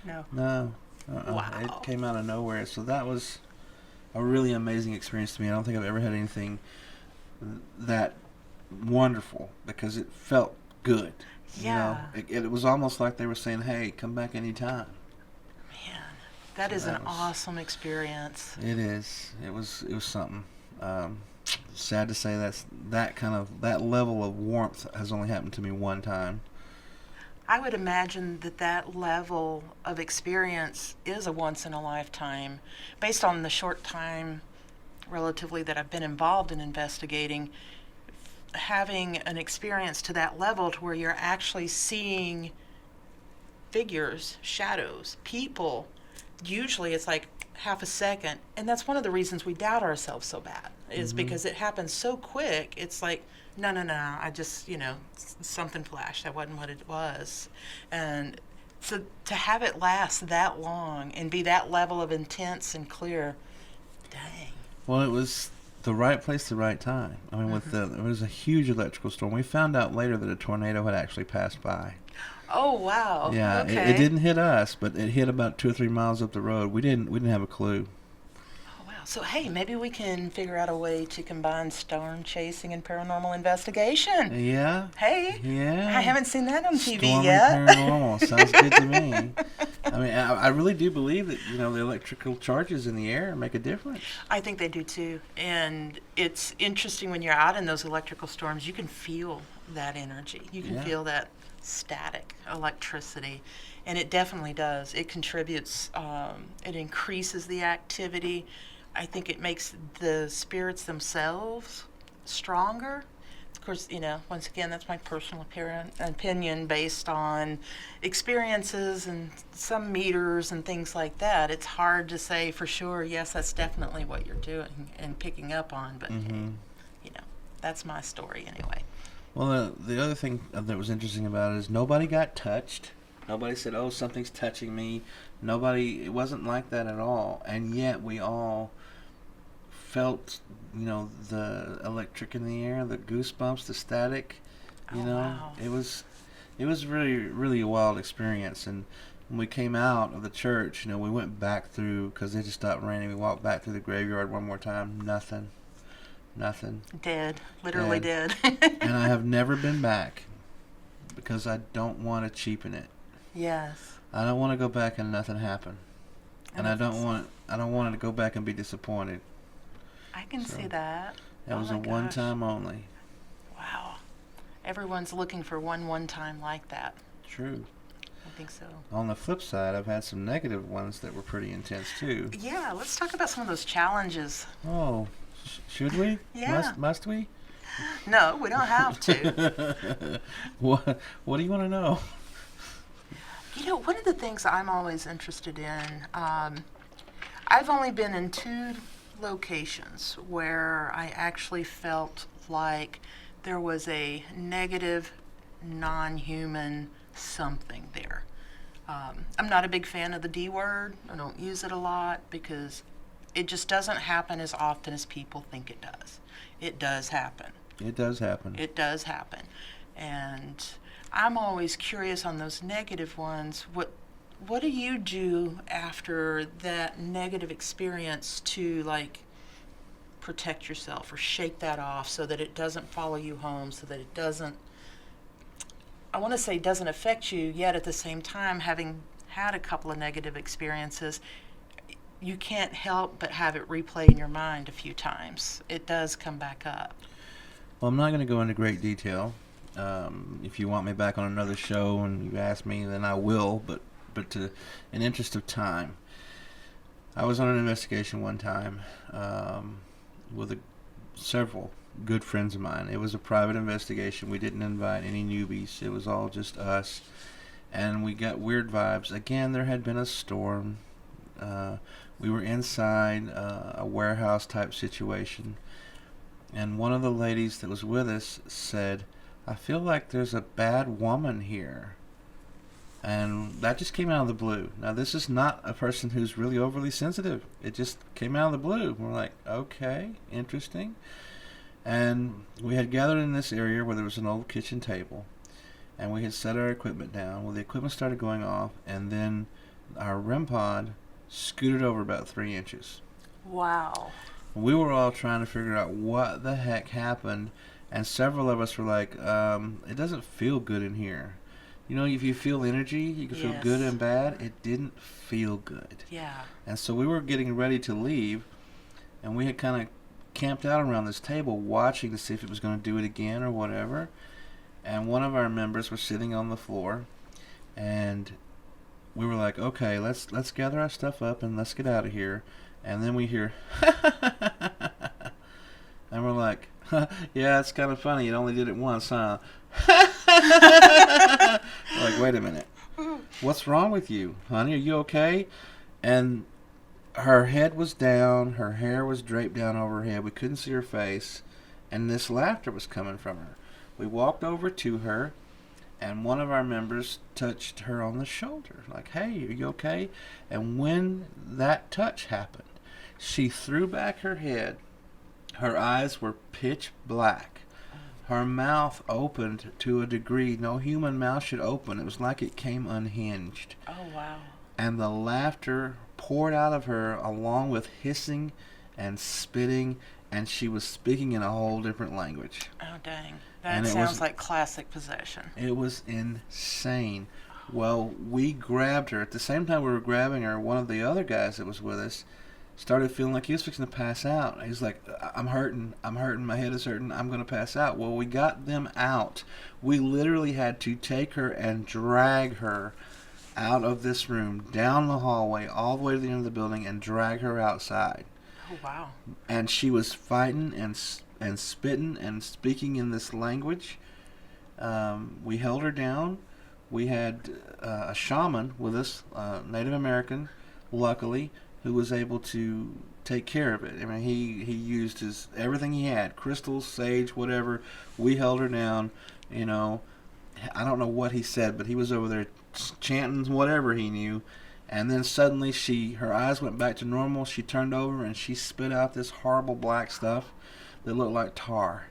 No. Wow. It came out of nowhere. So that was a really amazing experience to me. I don't think I've ever had anything that wonderful, because it felt good. Yeah. You know, it was almost like they were saying, hey, come back anytime. That is an awesome experience. It is. It was something. Sad to say that level of warmth has only happened to me one time. I would imagine that level of experience is a once in a lifetime. Based on the short time, relatively, that I've been involved in investigating, having an experience to that level to where you're actually seeing figures, shadows, people, usually it's like half a second. And that's one of the reasons we doubt ourselves so bad, is because it happens so quick. It's like, no, I just, something flashed. That wasn't what it was. And so to have it last that long and be that level of intense and clear, dang. Well, it was the right place, the right time. I mean, it was a huge electrical storm. We found out later that a tornado had actually passed by. Oh, wow. Yeah, okay. it didn't hit us, but it hit about 2 or 3 miles up the road. We didn't have a clue. Oh, wow. So, hey, maybe we can figure out a way to combine storm chasing and paranormal investigation. Yeah. Hey. Yeah. I haven't seen that on TV Storming yet. Paranormal. Sounds good to me. I mean, I really do believe that, the electrical charges in the air make a difference. I think they do too. And it's interesting when you're out in those electrical storms, you can feel that energy. You can feel that static electricity. And it definitely does. It contributes, it increases the activity. I think it makes the spirits themselves stronger. Of course, once again, that's my personal opinion based on experiences and some meters and things like that. It's hard to say for sure, yes, that's definitely what you're doing and picking up on, but that's my story anyway. Well, the other thing that was interesting about it is nobody got touched. Nobody said, oh, something's touching me. It wasn't like that at all. And yet we all felt, the electric in the air, the goosebumps, the static. Wow. It was really, really a wild experience. And when we came out of the church, we went back through, because it just stopped raining. We walked back through the graveyard one more time. Nothing. Dead. Literally dead. And I have never been back because I don't want to cheapen it. Yes. I don't want to go back and nothing happen. And I don't want it to go back and be disappointed. I can see that. That was a one time only. Wow. Everyone's looking for one time like that. True. I think so. On the flip side, I've had some negative ones that were pretty intense too. Yeah, let's talk about some of those challenges. Oh, should we? Yeah. Must we? No, we don't have to. What do you want to know? One of the things I'm always interested in, I've only been in 2 locations where I actually felt like there was a negative, non-human something there. I'm not a big fan of the D word. I don't use it a lot because it just doesn't happen as often as people think it does. It does happen. It does happen. It does happen. And I'm always curious on those negative ones. What do you do after that negative experience to protect yourself or shake that off so that it doesn't follow you home, so that it doesn't, I want to say doesn't affect you, yet at the same time, having had a couple of negative experiences, you can't help but have it replay in your mind a few times. It does come back up. Well, I'm not going to go into great detail If you want me back on another show and you ask me, then I will. But to in interest of time, I was on an investigation one time with several good friends of mine. It was a private investigation. We didn't invite any newbies. It was all just us. And we got weird vibes. Again, there had been a storm. We were inside a warehouse type situation. And one of the ladies that was with us said, "I feel like there's a bad woman here." And that just came out of the blue. Now, this is not a person who's really overly sensitive. It just came out of the blue. We're like, okay, interesting. And we had gathered in this area where there was an old kitchen table. And we had set our equipment down. Well, the equipment started going off, and then our REM pod scooted over about 3 inches. Wow. We were all trying to figure out what the heck happened, and several of us were like, it doesn't feel good in here. You know, if you feel energy, you can feel good and bad. It didn't feel good. Yeah. And so we were getting ready to leave, and we had kind of camped out around this table watching to see if it was going to do it again or whatever. And one of our members was sitting on the floor, and we were like, okay, let's gather our stuff up and let's get out of here. And then we hear, and we're like, yeah, it's kind of funny. It only did it once, huh? Like, wait a minute. What's wrong with you, honey? Are you okay? And her head was down. Her hair was draped down over her head. We couldn't see her face. And this laughter was coming from her. We walked over to her, and one of our members touched her on the shoulder. Like, hey, are you okay? And when that touch happened, she threw back her head. Her eyes were pitch black. Her mouth opened to a degree no human mouth should open. It was like it came unhinged. Oh, wow. And the laughter poured out of her along with hissing and spitting, and she was speaking in a whole different language. Oh, dang. That sounds like classic possession. It was insane. Well, we grabbed her. At the same time we were grabbing her, one of the other guys that was with us started feeling like he was fixing to pass out. He's like, I'm hurting, my head is hurting, I'm going to pass out. Well, we got them out. We literally had to take her and drag her out of this room, down the hallway, all the way to the end of the building, and drag her outside. Oh, wow. And she was fighting and spitting and speaking in this language. We held her down. We had a shaman with us, Native American, luckily, who was able to take care of it. I mean, he used everything he had, crystals, sage, whatever. We held her down. You know, I don't know what he said, but he was over there chanting whatever he knew. And then suddenly her eyes went back to normal. She turned over and she spit out this horrible black stuff that looked like tar.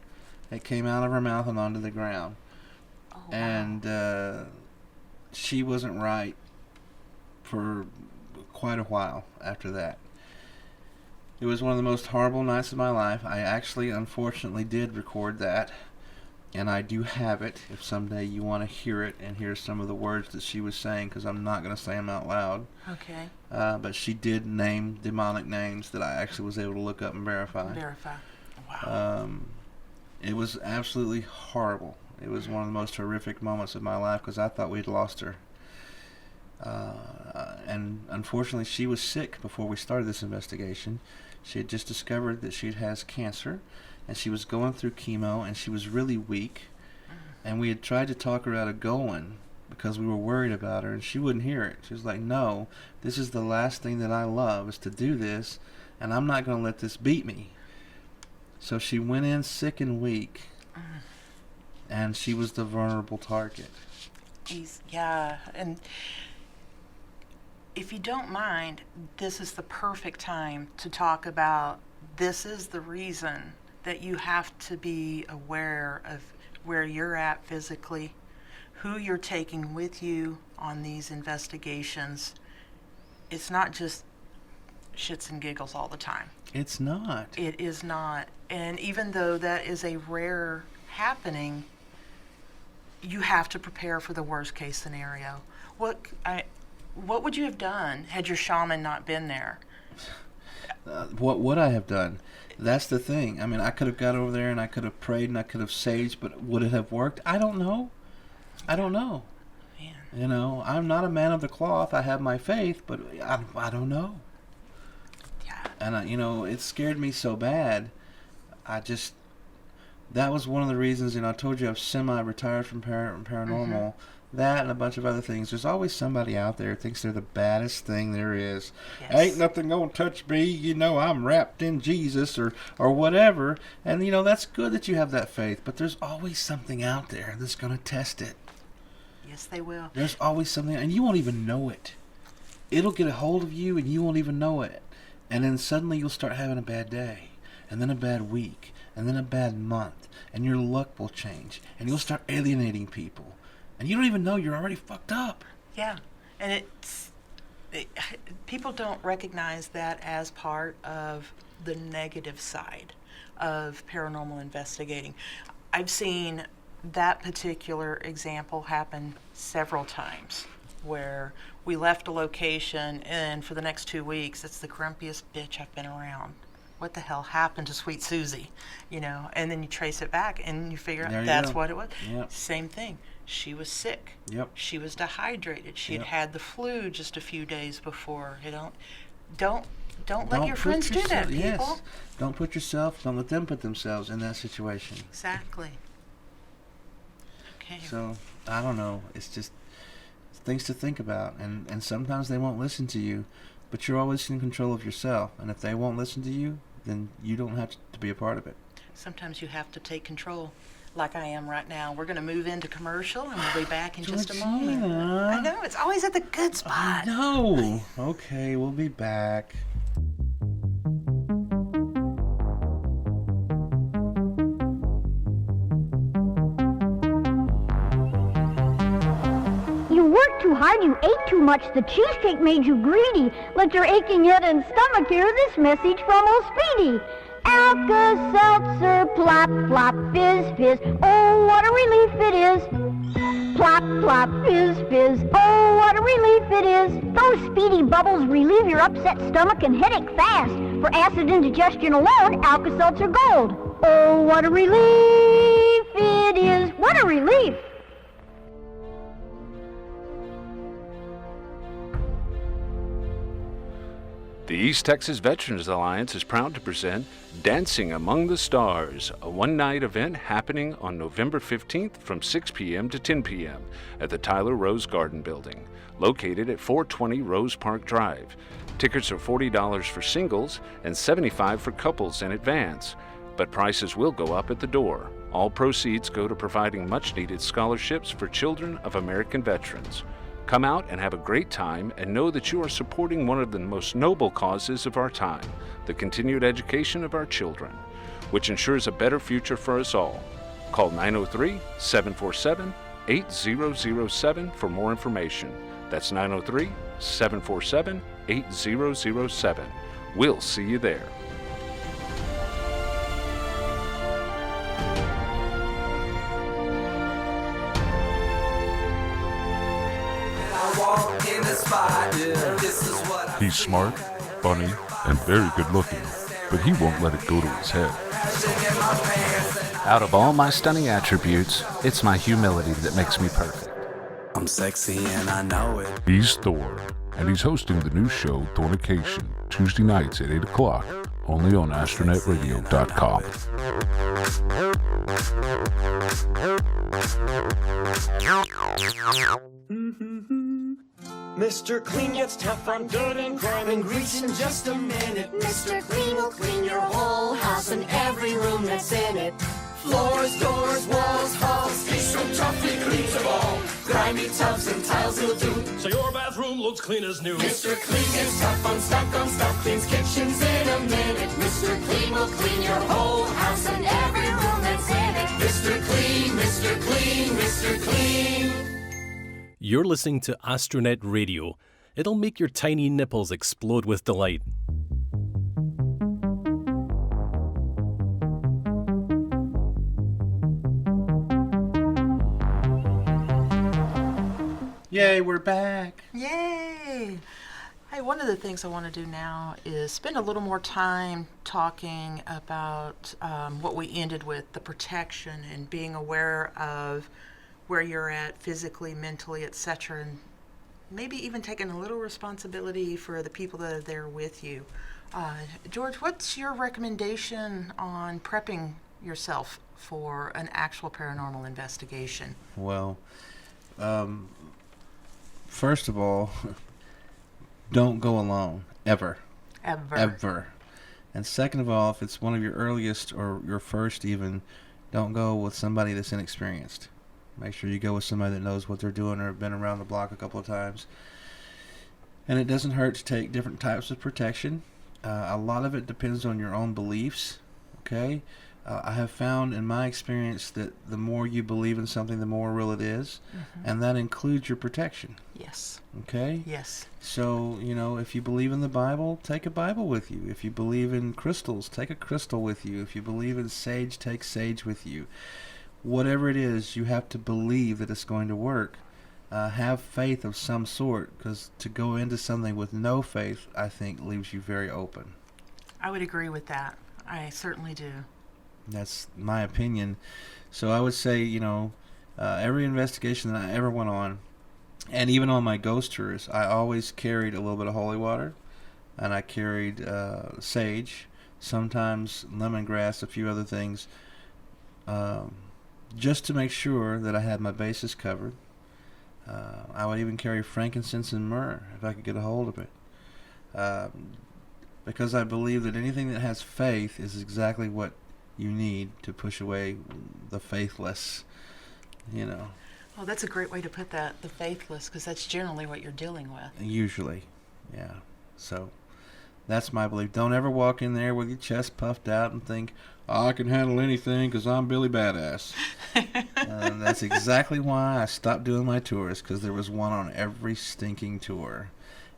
It came out of her mouth and onto the ground. Oh, wow. And she wasn't right for quite a while after that. It was one of the most horrible nights of my life. I actually, unfortunately, did record that, and I do have it if someday you want to hear it and hear some of the words that she was saying, because I'm not going to say them out loud. Okay. But she did name demonic names that I actually was able to look up and verify. Wow. It was absolutely horrible. It was one of the most horrific moments of my life because I thought we'd lost her. And unfortunately, she was sick before we started this investigation. She had just discovered that she has cancer, and she was going through chemo, and she was really weak. And we had tried to talk her out of going because we were worried about her, and she wouldn't hear it. She was like, no, this is the last thing that I love is to do this, and I'm not going to let this beat me. So she went in sick and weak, and she was the vulnerable target. Yeah, and if you don't mind, this is the perfect time to talk about this is the reason that you have to be aware of where you're at physically, who you're taking with you on these investigations. It's not just shits and giggles all the time. It's not. It is not. And even though that is a rare happening, you have to prepare for the worst case scenario. What would you have done had your shaman not been there? What would I have done? That's the thing. I mean, I could have got over there and I could have prayed and I could have saged, but would it have worked? I don't know. Man. You know, I'm not a man of the cloth. I have my faith, but I don't know. Yeah. And, you know, it scared me so bad. That was one of the reasons, you know, I told you I'm semi-retired from paranormal. That and a bunch of other things. There's always somebody out there who thinks they're the baddest thing there is. Yes. Ain't nothing gonna touch me, you know, I'm wrapped in Jesus or whatever. And, you know, that's good that you have that faith, but there's always something out there that's gonna test it. Yes, they will. There's always something, and you won't even know it. It'll get a hold of you, and you won't even know it. And then suddenly you'll start having a bad day, and then a bad week, and then a bad month, and your luck will change, and you'll start alienating people. And you don't even know you're already fucked up. Yeah, and people don't recognize that as part of the negative side of paranormal investigating. I've seen that particular example happen several times where we left a location and for the next 2 weeks it's the grumpiest bitch I've been around. What the hell happened to Sweet Susie? You know, and then you trace it back and you figure out that's what it was. Yep. Same thing. She was sick. Yep. She was dehydrated. She had had the flu just a few days before. Don't let your friends do that, people. Yes. Don't let them put themselves in that situation. Exactly. Okay. So, I don't know. It's just things to think about. And sometimes they won't listen to you, but you're always in control of yourself. And if they won't listen to you, then you don't have to be a part of it. Sometimes you have to take control, like I am right now. We're going to move into commercial, and we'll be back in just a moment. I know, it's always at the good spot. No. Okay, we'll be back. You worked too hard, you ate too much, the cheesecake made you greedy. Let your aching head and stomach hear this message from old Speedy. Alka-Seltzer, plop, plop, fizz, fizz, oh, what a relief it is. Plop, plop, fizz, fizz, oh, what a relief it is. Those Speedy bubbles relieve your upset stomach and headache fast. For acid indigestion alone, Alka-Seltzer Gold. Oh, what a relief it is. What a relief. The East Texas Veterans Alliance is proud to present Dancing Among the Stars, a one-night event happening on November 15th from 6 p.m. to 10 p.m. at the Tyler Rose Garden Building, located at 420 Rose Park Drive. Tickets are $40 for singles and $75 for couples in advance, but prices will go up at the door. All proceeds go to providing much-needed scholarships for children of American veterans. Come out and have a great time and know that you are supporting one of the most noble causes of our time, the continued education of our children, which ensures a better future for us all. Call 903-747-8007 for more information. That's 903-747-8007. We'll see you there. He's smart, funny, and very good looking, but he won't let it go to his head. Out of all my stunning attributes, it's my humility that makes me perfect. I'm sexy and I know it. He's Thor, and he's hosting the new show Thornication, Tuesday nights at 8 o'clock, only on astronetradio.com. Mr. Clean gets tough on dirt and grime and grease in just a minute. Mr. Clean will clean your whole house and every room that's in it. Floors, doors, walls, halls, he's so tough he cleans them all. Grimy tubs and tiles he'll do, so your bathroom looks clean as new. Mr. Clean gets tough on stuff, cleans kitchens in a minute. Mr. Clean will clean your whole house and every room that's in it. Mr. Clean, Mr. Clean, Mr. Clean. You're listening to Astronet Radio. It'll make your tiny nipples explode with delight. Yay, we're back. Yay! Hey, one of the things I want to do now is spend a little more time talking about what we ended with, the protection and being aware of where you're at physically, mentally, etc., and maybe even taking a little responsibility for the people that are there with you. George, what's your recommendation on prepping yourself for an actual paranormal investigation? Well, first of all, don't go alone, ever. Ever. And second of all, if it's one of your earliest or your first even, don't go with somebody that's inexperienced. Make sure you go with somebody that knows what they're doing or have been around the block a couple of times. And it doesn't hurt to take different types of protection. A lot of it depends on your own beliefs, okay? I have found in my experience that the more you believe in something, the more real it is. And that includes your protection. Yes. Okay? Yes. So, if you believe in the Bible, take a Bible with you. If you believe in crystals, take a crystal with you. If you believe in sage, take sage with you. Whatever it is, you have to believe that it's going to work. Have faith of some sort, because to go into something with no faith, I think, leaves you very open. I would agree with that. I certainly do. That's my opinion. So I would say, every investigation that I ever went on, and even on my ghost tours, I always carried a little bit of holy water, and I carried sage, sometimes lemongrass, a few other things, just to make sure that I had my bases covered. I would even carry frankincense and myrrh if I could get a hold of it, because I believe that anything that has faith is exactly what you need to push away the faithless, Well, that's a great way to put that, the faithless, because that's generally what you're dealing with. Usually, yeah. So that's my belief. Don't ever walk in there with your chest puffed out and think, I can handle anything because I'm Billy Badass. And that's exactly why I stopped doing my tours, because there was one on every stinking tour.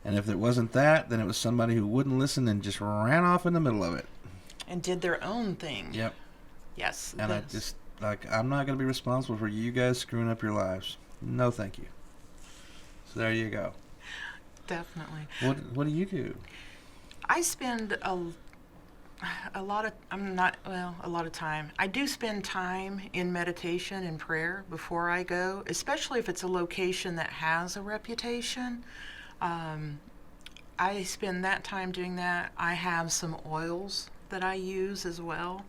And if it wasn't that, then it was somebody who wouldn't listen and just ran off in the middle of it. And did their own thing. Yep. Yes. And I just, I'm not going to be responsible for you guys screwing up your lives. No, thank you. So there you go. Definitely. What do you do? I spend a lot of time. I do spend time in meditation and prayer before I go, especially if it's a location that has a reputation. I spend that time doing that. I have some oils that I use as well,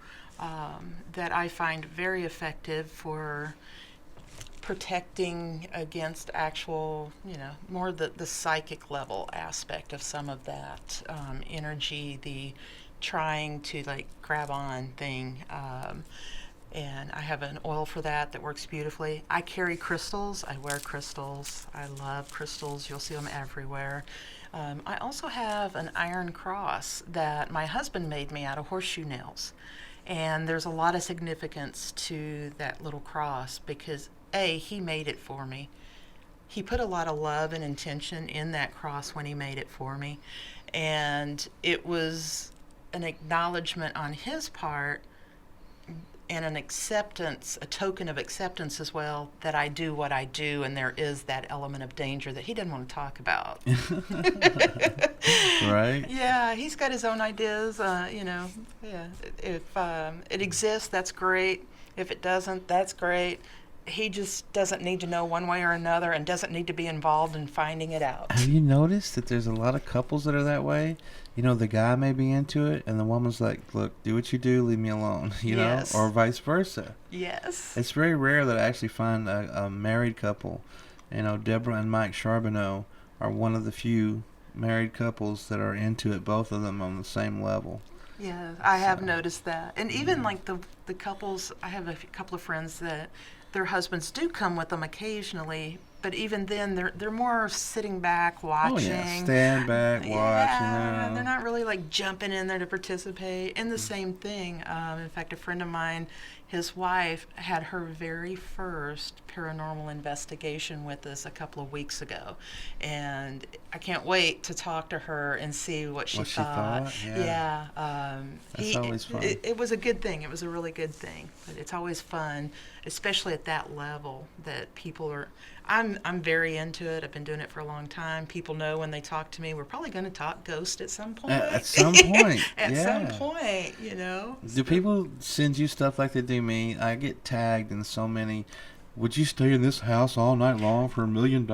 that I find very effective for protecting against actual, more the psychic level aspect of some of that energy, the trying to grab on thing. And I have an oil for that works beautifully. I carry crystals. I wear crystals. I love crystals. You'll see them everywhere. I also have an iron cross that my husband made me out of horseshoe nails. And there's a lot of significance to that little cross because, A, he made it for me. He put a lot of love and intention in that cross when he made it for me. And it was an acknowledgement on his part and an acceptance, a token of acceptance as well, that I do what I do, and there is that element of danger that he didn't want to talk about. Right? Yeah, he's got his own ideas, Yeah, if it exists, that's great. If it doesn't, that's great. He just doesn't need to know one way or another and doesn't need to be involved in finding it out. Have you noticed that there's a lot of couples that are that way? The guy may be into it, and the woman's like, look, do what you do, leave me alone, Yes. or vice versa. Yes. It's very rare that I actually find a married couple. Deborah and Mike Charbonneau are one of the few married couples that are into it, both of them on the same level. Yeah, I have noticed that. And even the couples, I have a couple of friends that their husbands do come with them occasionally, but even then they're more sitting back watching. Oh yeah, stand back, watch. Yeah, they're not really jumping in there to participate. And the same thing. In fact, a friend of mine, his wife had her very first paranormal investigation with us a couple of weeks ago, and I can't wait to talk to her and see what she thought. Yeah. That's always fun. It was a good thing. It was a really good thing. But it's always fun, especially at that level, that people are. I'm very into it. I've been doing it for a long time. People know when they talk to me, we're probably going to talk ghost at some point. At some point, At yeah. some point, you know. Do people send you stuff like they do me? I get tagged in so many. Would you stay in this house all night long for $1 million?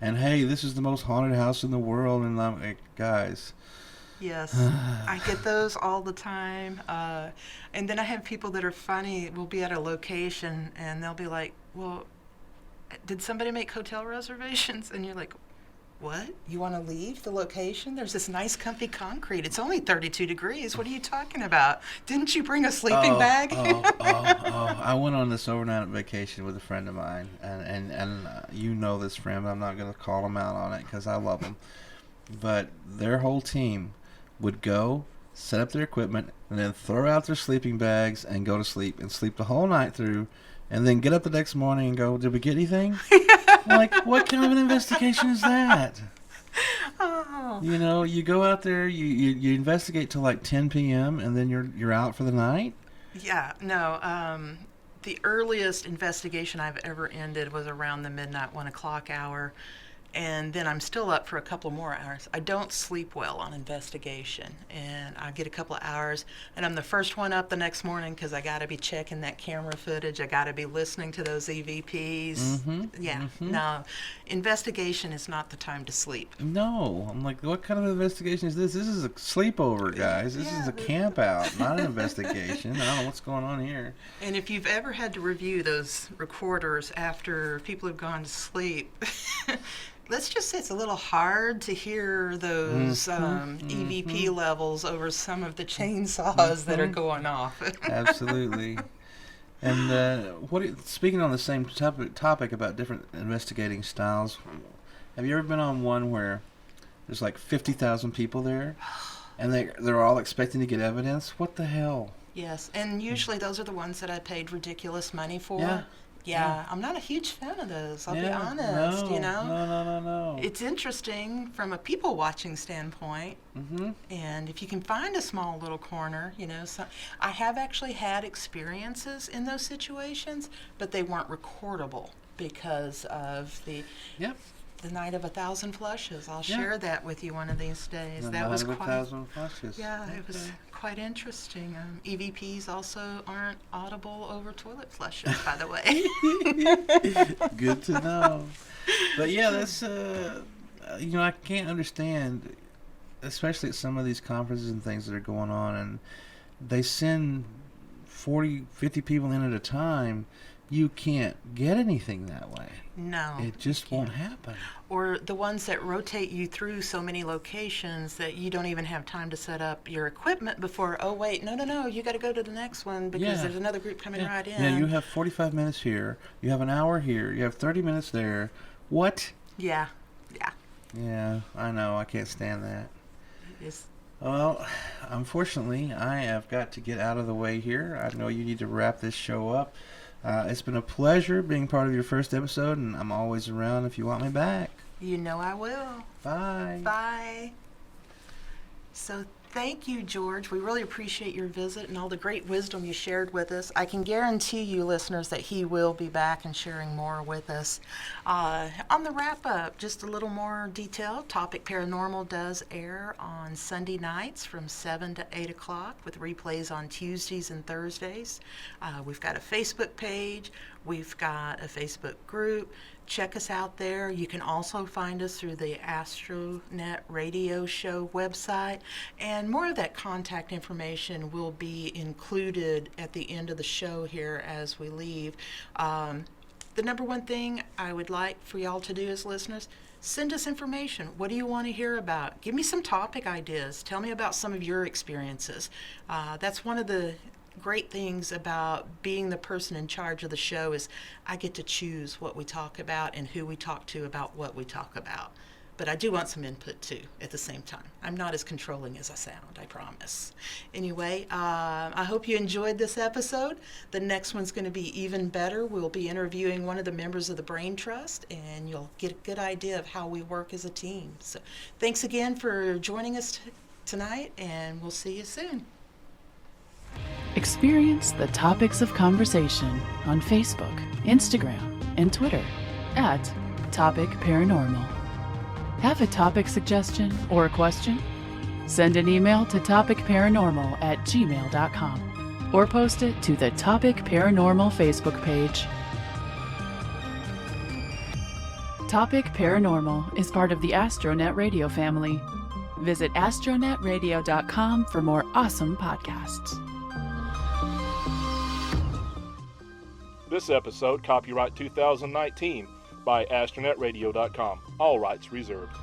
And hey, this is the most haunted house in the world. And I'm like, guys. Yes, I get those all the time. And then I have people that are funny. We'll be at a location and they'll be like, well, did somebody make hotel reservations? And you're like, what? You want to leave the location? There's this nice comfy concrete. It's only 32 degrees. What are you talking about? Didn't you bring a sleeping bag? I went on this overnight vacation with a friend of mine. And you know this friend. I'm not going to call him out on it because I love him. But their whole team would go, set up their equipment, and then throw out their sleeping bags and go to sleep and sleep the whole night through, and then get up the next morning and go, did we get anything? I'm like, what kind of an investigation is that? Oh. You know, you go out there, you investigate till like 10 p.m. and then you're out for the night? Yeah, no. The earliest investigation I've ever ended was around the midnight, 1 o'clock hour. And then I'm still up for a couple more hours. I don't sleep well on investigation, and I get a couple of hours, and I'm the first one up the next morning because I got to be checking that camera footage. I got to be listening to those EVPs. Mm-hmm. Yeah, Mm-hmm. no, investigation is not the time to sleep. No, I'm like, what kind of investigation is this? This is a sleepover, guys. This is a camp out, not an investigation. I don't know what's going on here. And if you've ever had to review those recorders after people have gone to sleep, let's just say it's a little hard to hear those EVP levels over some of the chainsaws that are going off. Absolutely. And speaking on the same topic about different investigating styles, have you ever been on one where there's like 50,000 people there, and they're all expecting to get evidence? What the hell? Yes, and usually those are the ones that I paid ridiculous money for. Yeah, I'm not a huge fan of those, I'll be Yeah, honest, no, you know? No. It's interesting from a people-watching standpoint, and if you can find a small little corner, you know, I have actually had experiences in those situations, but they weren't recordable because of the night of 1,000 flushes. I'll share that with you one of these days. The That night was of quite 1,000 flushes. Yeah, it was quite interesting. EVPs also aren't audible over toilet flushes, by the way. Good to know. But yeah, that's you know, I can't understand, especially at some of these conferences and things that are going on, and they send 40, 50 people in at a time. You can't get anything that way. No. It just won't happen. Or the ones that rotate you through so many locations that you don't even have time to set up your equipment before, oh, wait, no, you got to go to the next one because there's another group coming right in. Yeah, you have 45 minutes here. You have an hour here. You have 30 minutes there. What? Yeah. Yeah, I know. I can't stand that. Yes. Well, unfortunately, I have got to get out of the way here. I know you need to wrap this show up. It's been a pleasure being part of your first episode, and I'm always around if you want me back. You know I will. Bye. Bye. So thank you, George. We really appreciate your visit and all the great wisdom you shared with us. I can guarantee you, listeners, that he will be back and sharing more with us. On the wrap-up, just a little more detail. Topic Paranormal does air on Sunday nights from 7 to 8 o'clock with replays on Tuesdays and Thursdays. We've got a Facebook page. We've got a Facebook group. Check us out there. You can also find us through the Astronet Radio Show website. And more of that contact information will be included at the end of the show here as we leave. The number one thing I would like for y'all to do as listeners, send us information. What do you want to hear about? Give me some topic ideas. Tell me about some of your experiences. That's one of the great things about being the person in charge of the show is I get to choose what we talk about and who we talk to about what we talk about. But I do want some input too at the same time. I'm not as controlling as I sound, I promise. Anyway, I hope you enjoyed this episode. The next one's going to be even better. We'll be interviewing one of the members of the Brain Trust, and you'll get a good idea of how we work as a team. So thanks again for joining us tonight, and we'll see you soon. Experience the topics of conversation on Facebook, Instagram, and Twitter. at Topic Paranormal. Have a topic suggestion or a question? Send an email to topicparanormal@gmail.com or post it to the Topic Paranormal Facebook page. Topic Paranormal is part of the Astronet Radio family. Visit astronetradio.com for more awesome podcasts. This episode, copyright 2019 by astronetradio.com. All rights reserved.